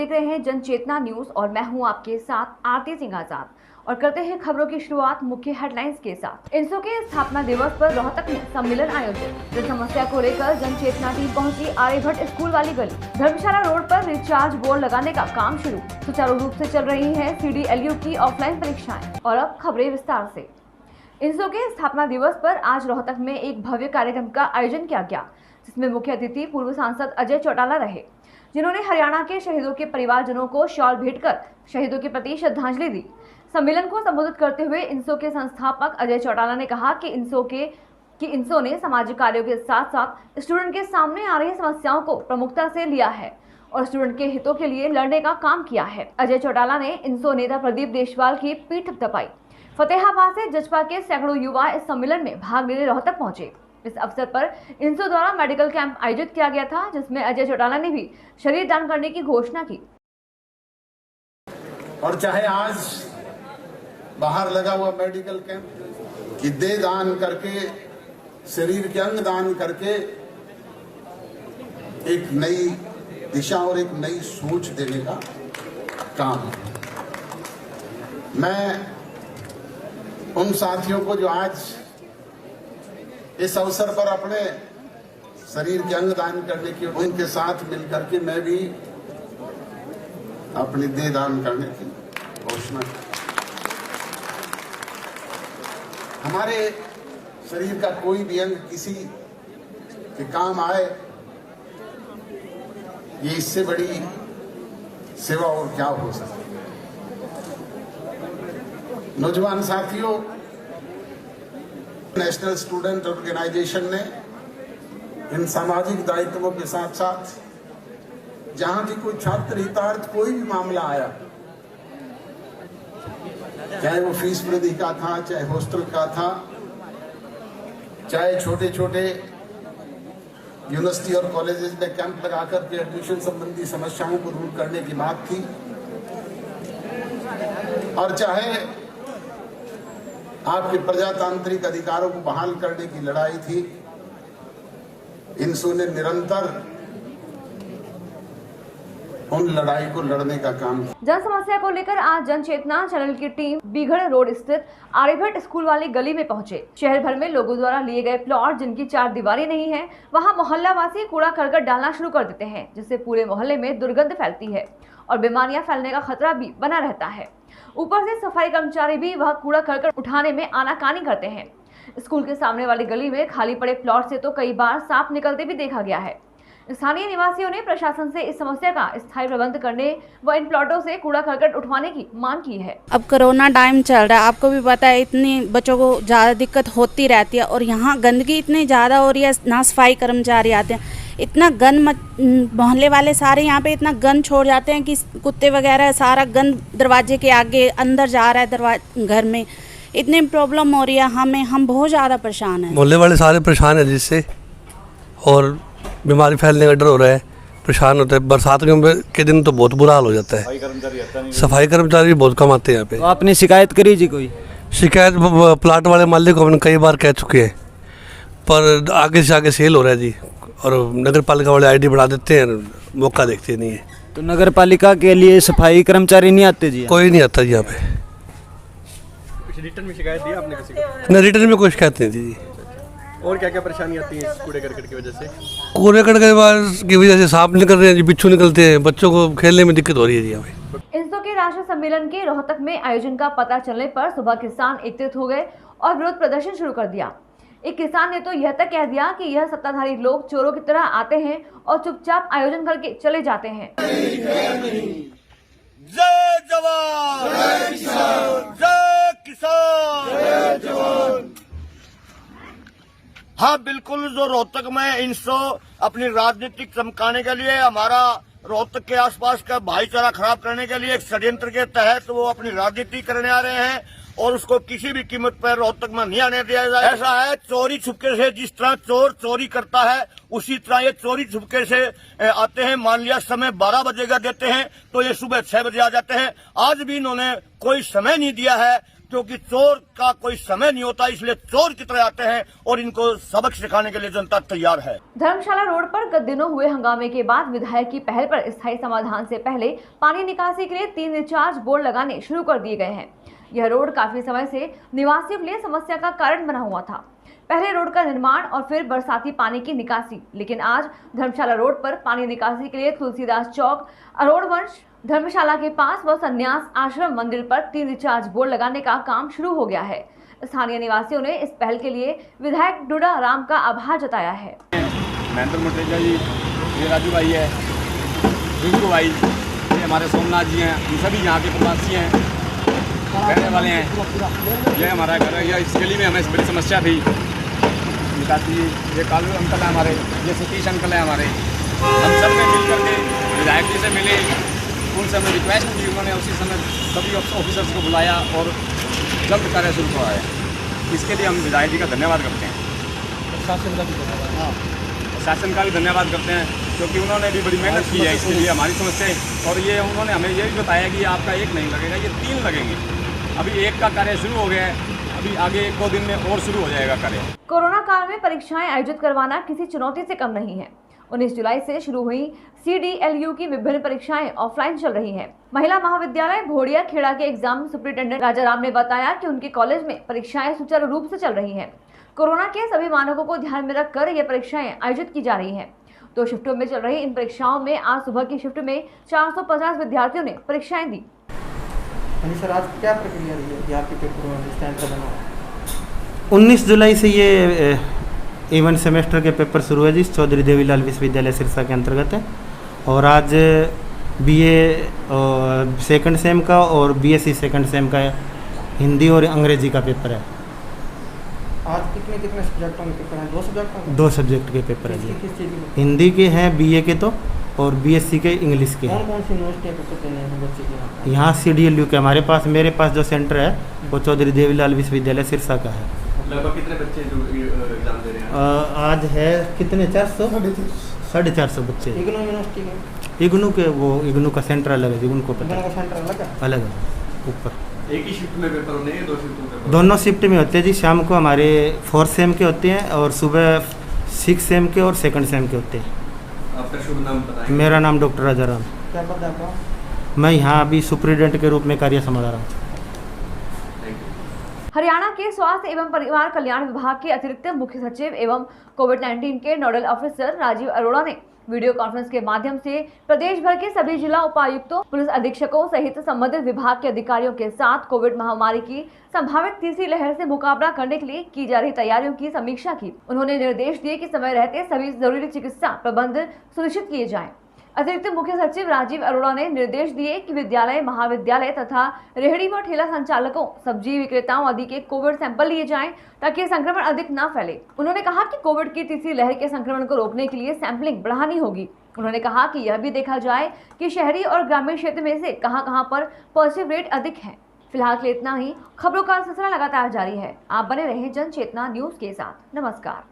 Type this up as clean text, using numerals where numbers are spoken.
देख रहे हैं जनचेतना न्यूज और मैं हूं आपके साथ आरती सिंह आजाद और करते हैं खबरों की शुरुआत मुख्य हेडलाइंस के साथ। इंसो के स्थापना दिवस पर रोहतक में सम्मेलन आयोजित। जन समस्या को लेकर जनचेतना टीम पहुंची आर्यभट्ट स्कूल वाली गली। धर्मशाला रोड पर रिचार्ज बोर्ड लगाने का काम शुरू। सुचारू रूप से चल रही है CDLU की ऑफलाइन परीक्षाएं। और अब खबरें विस्तार से। इंसो के स्थापना दिवस पर आज रोहतक में एक भव्य कार्यक्रम का आयोजन किया गया, जिसमें मुख्य अतिथि पूर्व सांसद अजय चौटाला रहे, जिन्होंने हरियाणा के शहीदों के परिवारजनों को शॉल भेंट कर शहीदों के प्रति श्रद्धांजलि दी। सम्मेलन को संबोधित करते हुए इंसो के संस्थापक अजय चौटाला ने कहा कि इंसो ने सामाजिक कार्यों के साथ साथ स्टूडेंट के सामने आ रही समस्याओं को प्रमुखता से लिया है और स्टूडेंट के हितों के लिए लड़ने का काम किया है। अजय चौटाला ने इंसो नेता प्रदीप देशवाल की पीठ थपथपाई। फतेहाबाद से जजपा के सैकड़ों युवा इस सम्मेलन में भाग लेने रोहतक पहुंचे। इस अवसर पर इंसो द्वारा मेडिकल कैंप आयोजित किया गया था, जिसमें अजय चौटाला ने भी शरीर दान करने की घोषणा की। और चाहे आज बाहर लगा हुआ मेडिकल कैंप कि देह दान करके, शरीर के अंग दान करके एक नई दिशा और एक नई सोच देने का काम है। मैं उन साथियों को जो आज इस अवसर पर अपने शरीर के अंग दान करने की, उनके साथ मिलकर के मैं भी अपनी देह दान करने की घोषणा की। हमारे शरीर का कोई भी अंग किसी के काम आए, ये इससे बड़ी सेवा और क्या हो सकती है। नौजवान साथियों, नेशनल स्टूडेंट ऑर्गेनाइजेशन ने इन सामाजिक दायित्वों के साथ साथ जहां भी कोई छात्र हितार्थ कोई भी मामला आया, चाहे वो फीस वृद्धि का था, चाहे हॉस्टल का था, चाहे छोटे छोटे यूनिवर्सिटी और कॉलेजेस में कैंप लगाकर के एडमिशन संबंधी समस्याओं को दूर करने की बात थी, और चाहे आपके प्रजातांत्रिक अधिकारों को बहाल करने की लड़ाई थी, इंसो ने निरंतर उन लड़ाई को लड़ने का काम किया। जन समस्या को लेकर आज जनचेतना चैनल की टीम बीघड़ रोड स्थित आर्यभट्ट स्कूल वाली गली में पहुंचे। शहर भर में लोगों द्वारा लिए गए प्लॉट जिनकी 4 दीवारें नहीं है, वहां मोहल्ला वासी कूड़ा करकट डालना शुरू कर देते हैं, जिससे पूरे मोहल्ले में दुर्गंध फैलती है और बीमारियां फैलने का खतरा भी बना रहता है। ऊपर से सफाई कर्मचारी भी वह कूड़ा करकट उठाने में आनाकानी करते हैं। स्कूल के सामने वाली गली में खाली पड़े प्लॉट से तो कई बार सांप निकलते भी देखा गया है। स्थानीय निवासियों ने प्रशासन से इस समस्या का स्थायी प्रबंध करने व इन प्लॉटों से कूड़ा करकट उठवाने की मांग की है। अब कोरोना टाइम चल रहा है, आपको भी पता है, इतनी बच्चों को ज़्यादा दिक्कत होती रहती है और यहाँ गंदगी इतनी ज़्यादा हो रही है। ना सफाई कर्मचारी आते हैं, इतना गंद, मोहल्ले वाले सारे यहाँ पे इतना गंद छोड़ जाते हैं कि कुत्ते वगैरह सारा गंद दरवाजे के आगे अंदर जा रहा है, दरवाजे घर में इतनी प्रॉब्लम हो रही है हमें। हम बहुत ज़्यादा परेशान हैं, मोहल्ले वाले सारे परेशान हैं जिससे, और बीमारी फैलने का डर हो रहा है, परेशान होते हैं। बरसात के दिन तो बहुत बुरा हाल हो जाता है। सफाई कर्मचारी बहुत कम आते हैं यहाँ पे। तो आपने शिकायत करी जी? कोई शिकायत प्लाट वाले मालिक को हमने कई बार कह चुके हैं, पर आगे से आगे सेल हो रहा है जी, और नगर पालिका वाले ID बढ़ा देते हैं, मौका देखते नहीं है। तो नगर पालिका के लिए सफाई कर्मचारी नहीं आते जी? कोई नहीं आता जी यहाँ पे। रिटर्न में शिकायत दी आपने किसी को? नहीं, रिटर्न में कोई शिकायत नहीं थी जी। और क्या क्या परेशानी आती है कूड़े करकट की वजह से? कूड़े करकट की वजह से सांप निकल रहे हैं जी, बिच्छू निकलते हैं, बच्चों को खेलने में दिक्कत हो रही है जी यहाँ पे। इंसो के राष्ट्रीय सम्मेलन के रोहतक में आयोजन का पता चलने पर सुबह किसान एकत्रित हो गए और विरोध प्रदर्शन शुरू कर दिया। एक किसान ने तो यह तक कह दिया कि यह सत्ताधारी लोग चोरों की तरह आते हैं और चुपचाप आयोजन करके चले जाते हैं। जय जवान, जय किसान, जय किसान, जय जवान। हाँ बिल्कुल, जो रोहतक में इंसो अपनी राजनीतिक चमकाने के लिए, हमारा रोहतक के आसपास का भाईचारा खराब करने के लिए एक षड्यंत्र के तहत वो अपनी राजनीति करने आ रहे हैं और उसको किसी भी कीमत पर रोहतक में नहीं आने दिया जाए। ऐसा है, चोरी छुपके से जिस तरह चोर चोरी करता है, उसी तरह ये चोरी छुपके से आते हैं। मान लिया समय 12 बजे का देते हैं तो ये सुबह 6 बजे आ जाते हैं। आज भी इन्होंने कोई समय नहीं दिया है, क्योंकि चोर का कोई समय नहीं होता, इसलिए चोर की तरह आते हैं और इनको सबक सिखाने के लिए जनता तैयार है। धर्मशाला रोड पर गत दिनों हुए हंगामे के बाद विधायक की पहल पर स्थायी समाधान से पहले पानी निकासी के लिए 3 रिचार्ज बोर्ड लगाने शुरू कर दिए गए हैं। यह रोड काफी समय से निवासियों के लिए समस्या का कारण बना हुआ था। पहले रोड का निर्माण और फिर बरसाती पानी की निकासी, लेकिन आज धर्मशाला रोड पर पानी निकासी के लिए तुलसीदास चौक, अरोड़वंश धर्मशाला के पास व संन्यास आश्रम मंदिर पर 3 रिचार्ज बोर्ड लगाने का काम शुरू हो गया है। स्थानीय निवासियों ने इस पहल के लिए विधायक डूडा राम का आभार जताया है। महेंद्र मटेरिया जी, ये राजू भाई है, रिंकू भाई, ये हमारे सोमनाथ जी हैं, हम सभी यहाँ के प्रवासी हैं, रहने वाले हैं। ये हमारा घर है, इस गली में हमें बड़ी समस्या थी निकासी। ये कालू अंकल है हमारे, ये सतीश अंकल है हमारे, हम सब ने मिल करके विधायक जी से मिले, उनसे हमने रिक्वेस्ट की, उन्होंने उसी समय सभी ऑफिसर्स को बुलाया और जल्द कार्य शुरू करवाया। इसके लिए हम विधायक जी का धन्यवाद करते हैं। शासन का भी धन्यवाद करते हैं, क्योंकि उन्होंने भी बड़ी मेहनत की है इसके लिए हमारी समस्या। और ये उन्होंने हमें ये भी बताया कि आपका एक नहीं लगेगा, ये 3 लगेंगे। अभी एक का कार्य शुरू हो गया है, अभी आगे 1-2 दिन में और शुरू हो जाएगा कार्य। कोरोना काल में परीक्षाएं आयोजित करवाना किसी चुनौती से कम नहीं है। 19 जुलाई से शुरू हुई CDLU की विभिन्न परीक्षाएं ऑफलाइन चल रही हैं। महिला महाविद्यालय भोड़िया खेड़ा के एग्जाम सुपरिटेंडेंट राजा राम ने बताया कि उनके कॉलेज में परीक्षाएं सुचारू रूप से चल रही हैं। कोरोना के सभी मानकों को ध्यान में रखकर ये परीक्षाएं आयोजित की जा रही हैं। 2 शिफ्टों में चल रही इन परीक्षाओं में आज सुबह की शिफ्ट में 450 विद्यार्थियों ने परीक्षाएं दी। सर, आज क्या प्रक्रिया रही है आपके पेपर में स्टैंड का बना? 19 जुलाई से ये इवन सेमेस्टर के पेपर शुरू है जिस चौधरी देवीलाल विश्वविद्यालय सिरसा के अंतर्गत है। और आज BA सेकंड सेम का और BSc सेकंड सेम का हिंदी और अंग्रेजी का पेपर है। आज कितने सब्जेक्टों के पेपर हैं? 2 सब्जेक्टों के? 2 सब्जेक्ट के पेपर है जी। किस चीज़ के? हिंदी के हैं, BA के तो, और BSc के इंग्लिश के हैं। कौन सी यूनिवर्सिटी के पेपर देने हैं बच्चे के? यहाँ CDLU के हमारे पास, मेरे पास जो सेंटर है वो चौधरी देवीलाल विश्वविद्यालय सिरसा का है। लगभग कितने बच्चे जो एग्जाम दे रहे हैं? आज है कितने 400 450 बच्चे। इग्नू यूनिवर्सिटी के? इग्नू का सेंटर अलग है जी, उनको पता है। सेंटर अलग है ऊपर। एक ही शिफ्ट में पेपर होने हैं, 2 शिफ्टों में? दोनों शिफ्ट में होते हैं जी। शाम को हमारे 4th सेम के होते हैं और सुबह 6th सेम के और 2nd सेम के होते हैं। आपका शुभ नाम बताएं। मेरा नाम डॉक्टर राजा राम। क्या पद है आपका? मैं यहाँ अभी सुपरिटेंडेंट के रूप में कार्य संभाल रहा हूँ। हरियाणा के स्वास्थ्य एवं परिवार कल्याण विभाग के अतिरिक्त मुख्य सचिव एवं कोविड-19 के नोडल ऑफिसर राजीव अरोड़ा ने वीडियो कॉन्फ्रेंस के माध्यम से प्रदेश भर के सभी जिला उपायुक्तों, पुलिस अधीक्षकों सहित संबंधित विभाग के अधिकारियों के साथ कोविड महामारी की संभावित तीसरी लहर से मुकाबला करने के लिए की जा रही तैयारियों की समीक्षा की। उन्होंने निर्देश दिए कि समय रहते सभी जरूरी चिकित्सा प्रबंध सुनिश्चित किए जाएं। अतिरिक्त मुख्य सचिव राजीव अरोड़ा ने निर्देश दिए कि विद्यालय, महाविद्यालय तथा रेहड़ी व ठेला संचालकों, सब्जी विक्रेताओं आदि के कोविड सैंपल लिए जाएं ताकि संक्रमण अधिक न फैले। उन्होंने कहा कि कोविड की तीसरी लहर के संक्रमण को रोकने के लिए सैंपलिंग बढ़ानी होगी। उन्होंने कहा कि यह भी देखा जाए कि शहरी और ग्रामीण क्षेत्र में से कहां पर पॉजिटिव रेट अधिक है। फिलहाल के लिए इतना ही। खबरों का सिलसिला लगातार जारी है। आप बने रहें जन चेतना न्यूज के साथ। नमस्कार।